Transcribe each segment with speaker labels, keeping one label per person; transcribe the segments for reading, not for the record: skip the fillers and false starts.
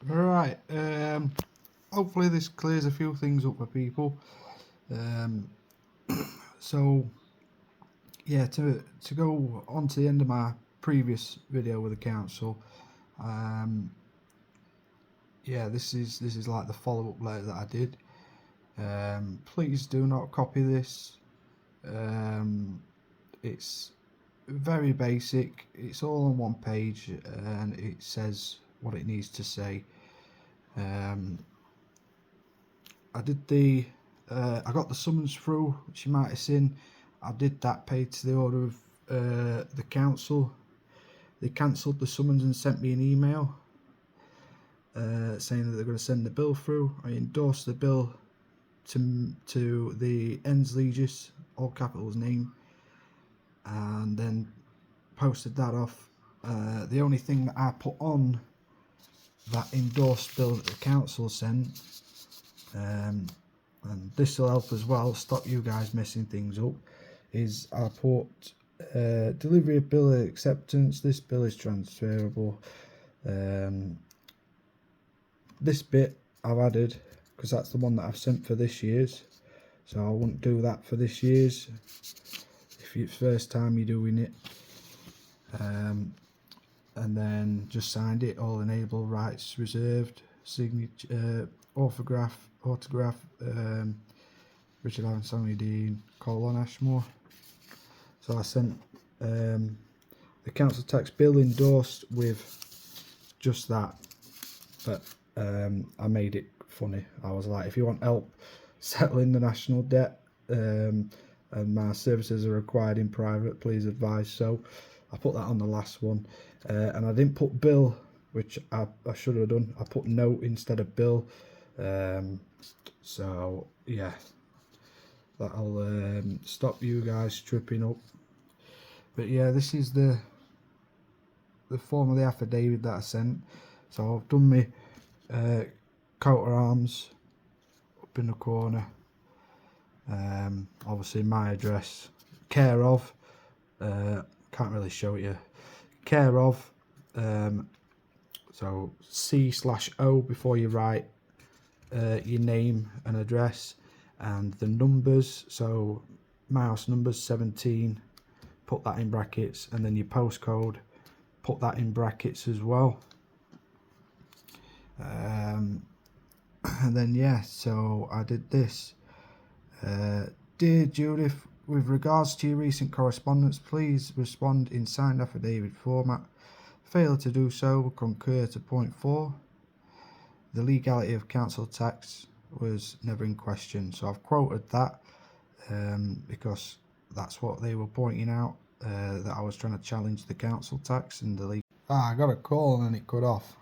Speaker 1: Right, hopefully this clears a few things up for people. So yeah, to go on to the end of my previous video with the council, yeah, this is like the follow-up letter that I did. Please do not copy this. It's very basic. It's all on one page, and it says what it needs to say. I did I got the summons through, which you might have seen. I did that paid to the order of the council. They cancelled the summons and sent me an email saying that they're going to send the bill through. I endorsed the bill to the Ens Legis, all capitals name, and then posted that off. The only thing that I put on that endorsed bill that the council sent, and this will help as well, stop you guys messing things up, is I put delivery of bill acceptance. This bill is transferable. This bit I've added because that's the one that I've sent for this year's, so I wouldn't do that for this year's if it's first time you're doing it. And then just signed it, all enable rights reserved, signature, autograph, Richard Anthony Dean, Colin Ashmore. So I sent the council tax bill endorsed with just that, but I made it funny. I was like, if you want help settling the national debt and my services are required in private, please advise. So I put that on the last one, and I didn't put bill, which I should have done. I put note instead of bill. So yeah, that'll stop you guys tripping up. But yeah, this is the form of the affidavit that I sent. So I've done my coat of arms up in the corner, obviously my address, care of, can't really show it you, care of, so C/O before you write your name and address, and the numbers, so my house number's 17, put that in brackets, and then your postcode, put that in brackets as well. And then yeah, so I did this. Dear Judith, with regards to your recent correspondence, please respond in signed affidavit format. Fail to do so, concur to point 4. The legality of council tax was never in question. So I've quoted that because that's what they were pointing out, that I was trying to challenge the council tax and the legal. I got a call and then it cut off.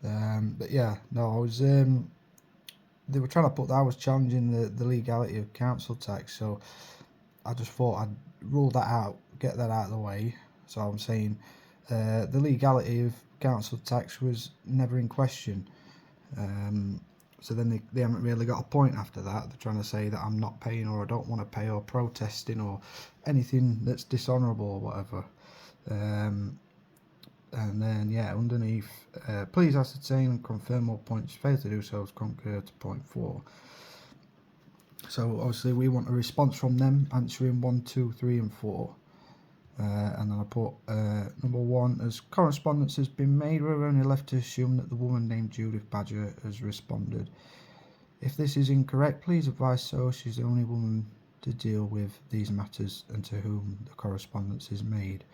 Speaker 1: But yeah, no, I was they were trying to put that I was challenging the legality of council tax, so I just thought I'd rule that out, get that out of the way. So I'm saying the legality of council tax was never in question. So then they haven't really got a point after that. They're trying to say that I'm not paying, or I don't want to pay, or protesting, or anything that's dishonourable or whatever. And then yeah, underneath, please ascertain and confirm all points. Fail to do so, concur to point 4. So obviously we want a response from them answering 1, 2, 3 and 4. And then I put number 1, as correspondence has been made, we're only left to assume that the woman named Judith Badger has responded. If this is incorrect, please advise so. She's the only woman to deal with these matters and to whom the correspondence is made.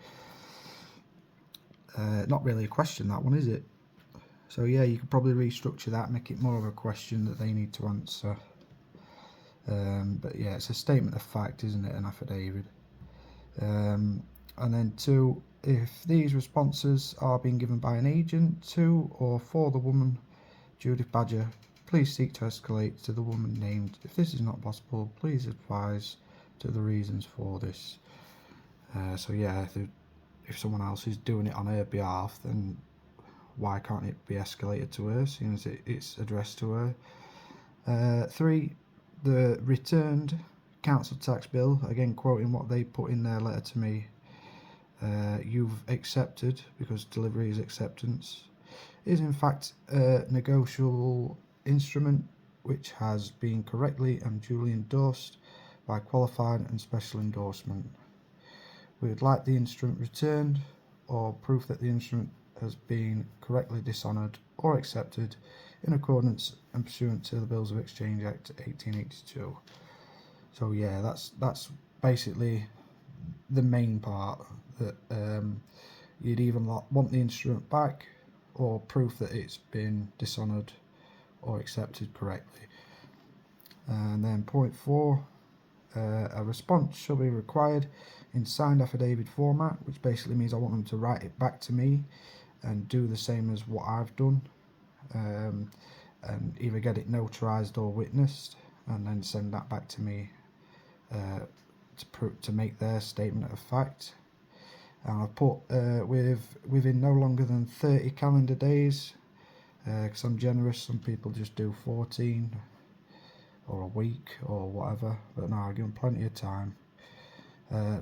Speaker 1: Not really a question, that one, is it? So yeah, you could probably restructure that, make it more of a question that they need to answer. But yeah, it's a statement of fact, isn't it, an affidavit? And then 2, if these responses are being given by an agent to or for the woman Judith Badger, please seek to escalate to the woman named. If this is not possible, please advise to the reasons for this. So yeah, if someone else is doing it on her behalf, then why can't it be escalated to her, seeing as it's addressed to her? 3, the returned council tax bill, again quoting what they put in their letter to me, you've accepted, because delivery is acceptance. is in fact a negotiable instrument which has been correctly and duly endorsed by qualified and special endorsement. We would like the instrument returned, or proof that the instrument has been correctly dishonoured or accepted in accordance and pursuant to the Bills of Exchange Act 1882. So yeah, that's basically the main part, that you'd even want the instrument back, or proof that it's been dishonoured or accepted correctly. And then point 4, a response shall be required in signed affidavit format, which basically means I want them to write it back to me and do the same as what I've done, and either get it notarized or witnessed, and then send that back to me to make their statement of fact. And I've put within no longer than 30 calendar days, because I'm generous. Some people just do 14 or a week or whatever, but no, I give them plenty of time.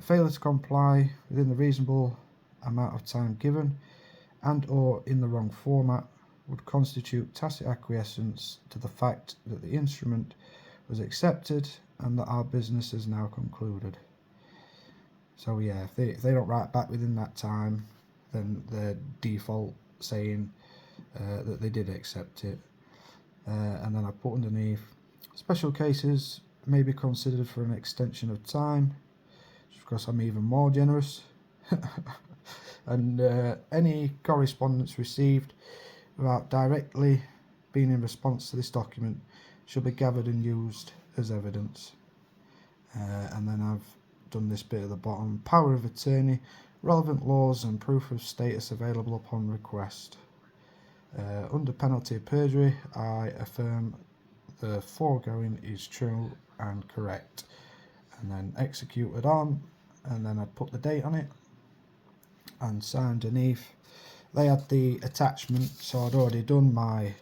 Speaker 1: Failure to comply within the reasonable amount of time given and or in the wrong format would constitute tacit acquiescence to the fact that the instrument was accepted and that our business is now concluded. So yeah, if they don't write back within that time, then they're default saying that they did accept it. And then I put underneath, special cases may be considered for an extension of time, because I'm even more generous. And any correspondence received without directly being in response to this document shall be gathered and used as evidence. And then I've done this bit at the bottom, power of attorney, relevant laws and proof of status available upon request. Under penalty of perjury, I affirm the foregoing is true and correct. And then executed on, and then I'd put the date on it and signed underneath. They had the attachment, so I'd already done my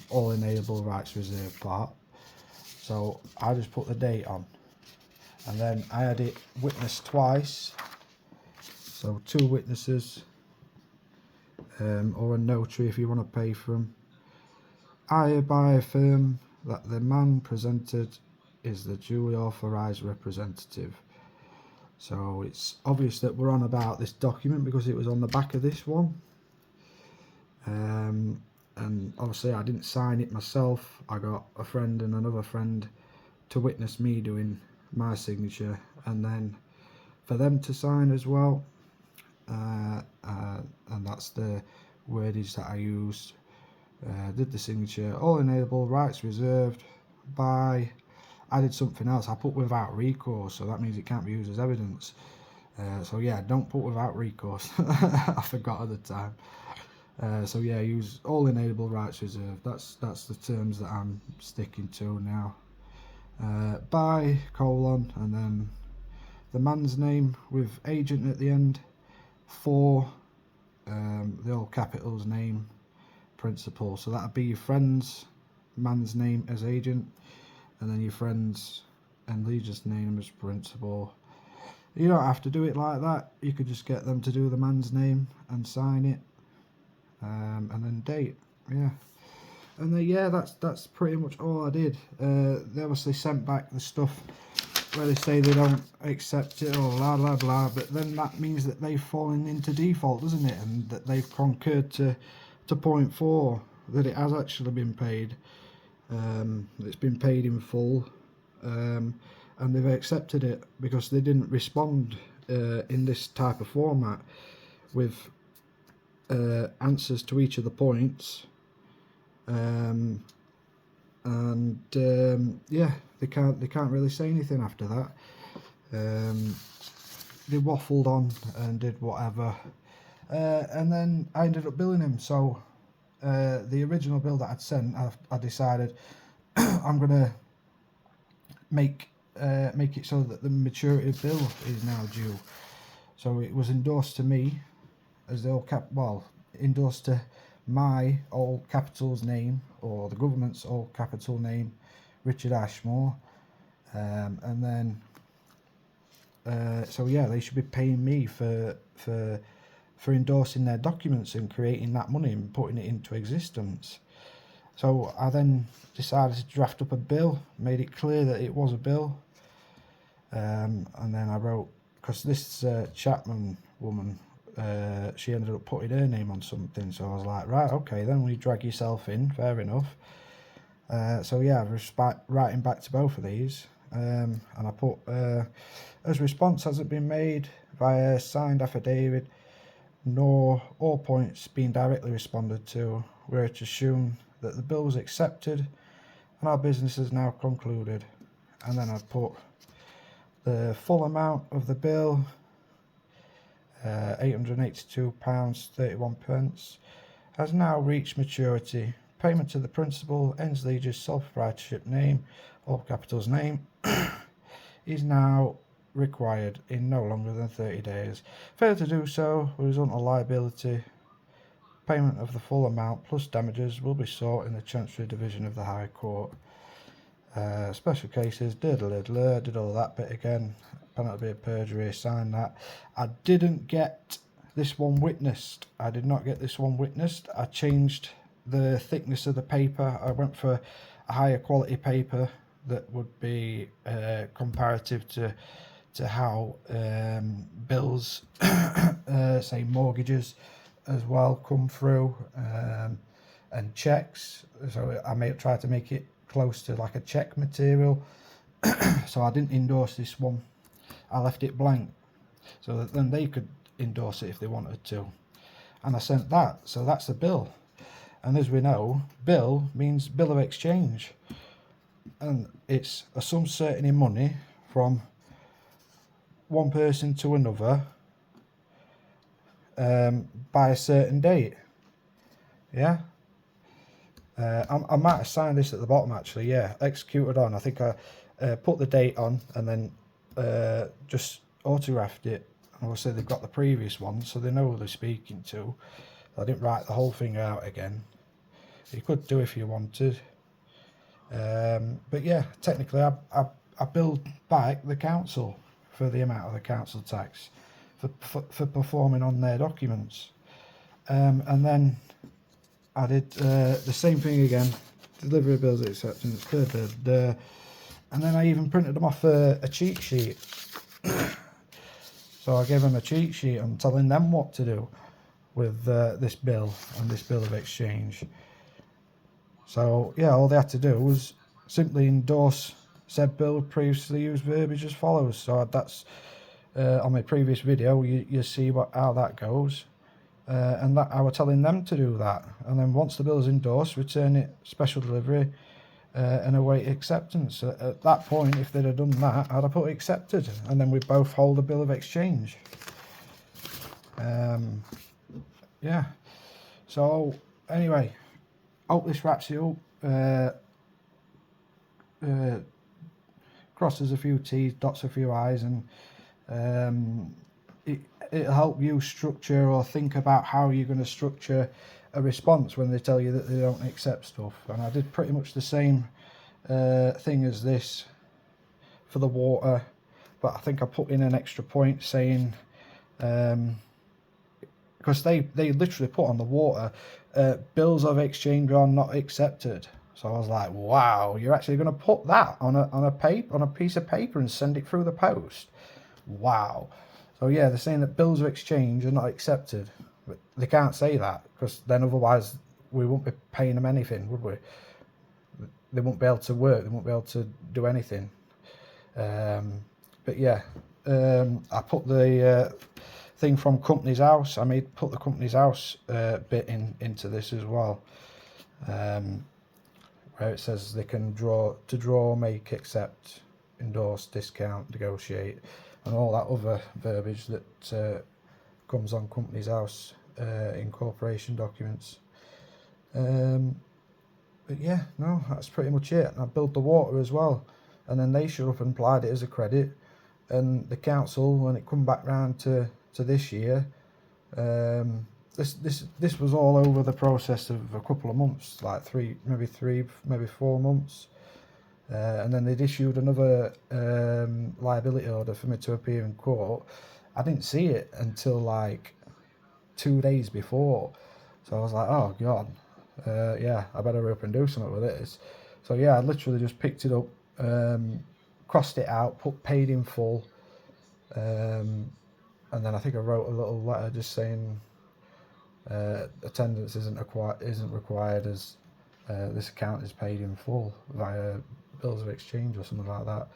Speaker 1: all inalienable rights reserved part, so I just put the date on, and then I had it witnessed twice, so 2 witnesses, or a notary if you want to pay for them. I hereby affirm that the man presented is the duly authorised representative. So it's obvious that we're on about this document because it was on the back of this one. And obviously I didn't sign it myself. I got a friend and another friend to witness me doing my signature, and then for them to sign as well. And that's the wordage that I used. Did the signature, all inalienable rights reserved by, I did something else, I put without recourse, so that means it can't be used as evidence. So yeah, don't put without recourse. I forgot at the time. So yeah, use all inalienable rights reserved. That's the terms that I'm sticking to now. By, colon, and then the man's name with agent at the end, for the all capitals name, principal. So that'd be your friend's man's name as agent, and then your friend's and Legion's name as principal. You don't have to do it like that. You could just get them to do the man's name and sign it, and then date. Yeah, and then yeah, that's pretty much all I did. They obviously sent back the stuff where they say they don't accept it or blah blah blah, but then that means that they've fallen into default, doesn't it? And that they've concurred to point 4 that it has actually been paid. It's been paid in full, and they've accepted it because they didn't respond in this type of format with answers to each of the points. Yeah, they can't really say anything after that. They waffled on and did whatever, and then I ended up billing him. So the original bill that I'd sent, I decided I'm gonna make it so that the maturity bill is now due. So it was endorsed to me as the all endorsed to my all capitals name, or the government's all capital name, Richard Ashmore, and then so yeah, they should be paying me for for endorsing their documents and creating that money and putting it into existence. So I then decided to draft up a bill, made it clear that it was a bill, and then I wrote, because this Chapman woman, she ended up putting her name on something, so I was like, right, okay, then we drag yourself in, fair enough. So yeah, I was writing back to both of these, and I put, as response hasn't been made via signed affidavit, nor all points being directly responded to, we're to assume that the bill was accepted and our business is now concluded. And then I put the full amount of the bill, £882.31, has now reached maturity. Payment to the principal, Ensley's sole proprietorship name, all capitals name, is now required in no longer than 30 days. Failure to do so will result in liability. Payment of the full amount plus damages will be sought in the Chancery Division of the High Court. Special cases, did all that bit again. Penalty of perjury, signed that. I didn't get this one witnessed. I did not get this one witnessed. I changed the thickness of the paper. I went for a higher quality paper that would be comparative to how bills, say mortgages as well, come through, and checks. So I tried to make it close to like a check material. So I didn't endorse this one. I left it blank so that then they could endorse it if they wanted to. And I sent that. So that's the bill. And as we know, bill means bill of exchange. And it's a sum certain in money from one person to another by a certain date. Yeah. I might have signed this at the bottom actually. Yeah, executed on. I think I put the date on and then just autographed it. Obviously they've got the previous one, so they know who they're speaking to. I didn't write the whole thing out again. You could do if you wanted. But yeah, technically I billed back the council for the amount of the council tax for performing on their documents. And then I did the same thing again, delivery bills acceptance, and then I even printed them off a cheat sheet. So I gave them a cheat sheet on telling them what to do with this bill and this bill of exchange. So yeah, all they had to do was simply endorse said bill with previously used verbiage as follows. So that's on my previous video, you see how that goes. And that I was telling them to do that, and then once the bill is endorsed, return it special delivery and await acceptance. At that point, if they'd have done that, I'd have put accepted, and then we both hold a bill of exchange. Yeah, so anyway, hope this wraps you up. Crosses a few T's, dots a few I's, and it'll help you structure or think about how you're going to structure a response when they tell you that they don't accept stuff. And I did pretty much the same thing as this for the water, but I think I put in an extra point saying, because they literally put on the water, bills of exchange are not accepted. So I was like, wow, you're actually going to put that on a piece of paper and send it through the post? Wow. So yeah, they're saying that bills of exchange are not accepted, but they can't say that because then otherwise we wouldn't be paying them anything, would we? They won't be able to work, they won't be able to do anything. But yeah, I put the thing from Company's House. I put the Company's House bit into this as well, where it says they can draw, make, accept, endorse, discount, negotiate, and all that other verbiage that comes on Company's House incorporation documents. But yeah, no, that's pretty much it. And I billed the water as well, and then they should have applied it as a credit, and the council, when it come back round to this year, this was all over the process of a couple of months, like maybe 4 months. And then they'd issued another liability order for me to appear in court. I didn't see it until like 2 days before. So I was like, oh god, yeah, I better up and do something with this. So yeah, I literally just picked it up, crossed it out, put paid in full, and then I think I wrote a little letter just saying attendance isn't required as this account is paid in full via bills of exchange or something like that,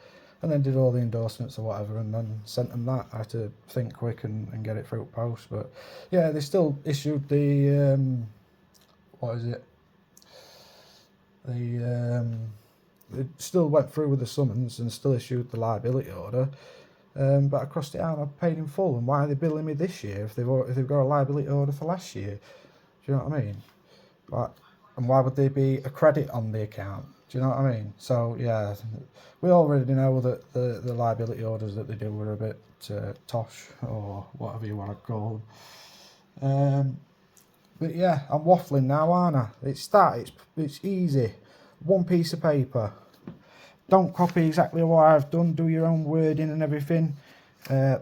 Speaker 1: and then did all the endorsements or whatever, and then sent them that. I had to think quick and get it through post, but yeah, they still issued the what is it? It still went through with the summons and still issued the liability order. But I crossed it out and I paid in full. And why are they billing me this year if they've got a liability order for last year? Do you know what I mean? Like, and why would there be a credit on the account? Do you know what I mean? So yeah, we already know that the liability orders that they do were a bit tosh, or whatever you want to call them. But yeah, I'm waffling now, aren't I? It's easy. One piece of paper. Don't copy exactly what I've done. Do your own wording and everything.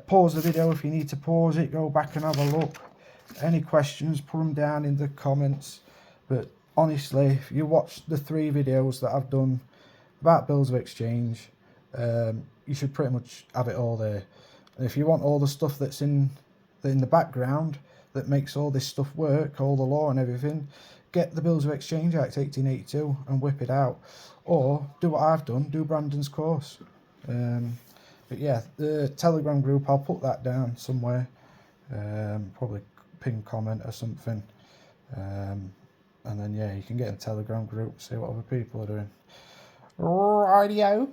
Speaker 1: Pause the video if you need to pause it. Go back and have a look. Any questions, put them down in the comments. But honestly, if you watch the 3 videos that I've done about bills of exchange, you should pretty much have it all there. And if you want all the stuff that's in the background that makes all this stuff work, all the law and everything, get the Bills of Exchange Act 1882 and whip it out. Or do what I've done, do Brandon's course. But yeah, the Telegram group, I'll put that down somewhere. Probably pin comment or something. And then yeah, you can get in the Telegram group, see what other people are doing. Rightio.